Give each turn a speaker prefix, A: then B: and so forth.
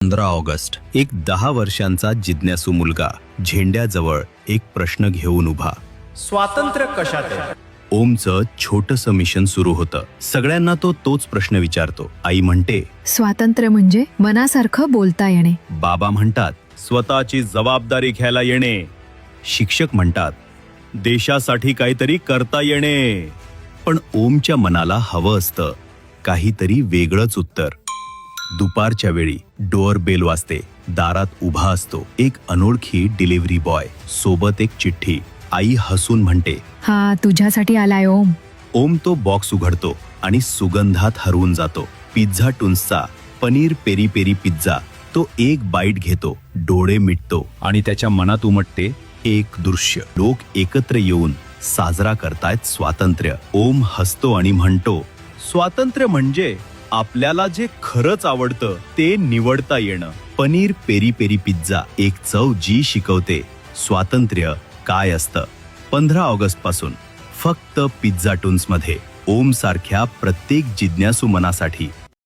A: 15 August. एक 10 वर्षांचा जिज्ञासू मुलगा झेंड्याजवळ एक प्रश्न घेऊन उभा.
B: स्वातंत्र्य कशात आहे?
A: ओमचं छोटंसं मिशन सुरू होतं. सगळ्यांना तोच प्रश्न विचारतो. आई म्हणते
C: स्वातंत्र्य म्हणजे मनासारखं बोलता येणे.
A: बाबा म्हणतात स्वतःची जबाबदारी घ्यायला येणे. शिक्षक म्हणतात देशासाठी काहीतरी करता येणे. पण ओमच्या मनाला हवं असतं काहीतरी वेगळंच उत्तर. दुपारच्या वेळी डोअर बेल वाजते. दारात उभा असतो एक अनोळखी डिलिव्हरी बॉय, सोबत एक चिठ्ठी. आई हसून म्हणते
C: हा तुझ्यासाठी आलाय ओम.
A: ओम तो बॉक्स उघडतो आणि सुगंधात हरवून जातो. पिझ्झा टुन्सचा पनीर पेरी पेरी पिझ्झा. तो एक बाईट घेतो, डोळे मिटतो आणि त्याच्या मनात उमटते एक दृश्य. लोक एकत्र येऊन साजरा करतायत स्वातंत्र्य. ओम हसतो आणि म्हणतो स्वातंत्र्य म्हणजे आपल्याला जे खरंच आवडतं ते निवडता येणं. पनीर पेरी पेरी पिझ्झा, एक चव जी शिकवते स्वातंत्र्य काय असतं. 15 ऑगस्ट पासून फक्त पिझ्झा टुन्स मध्ये. ओम सारख्या प्रत्येक जिज्ञासू मनासाठी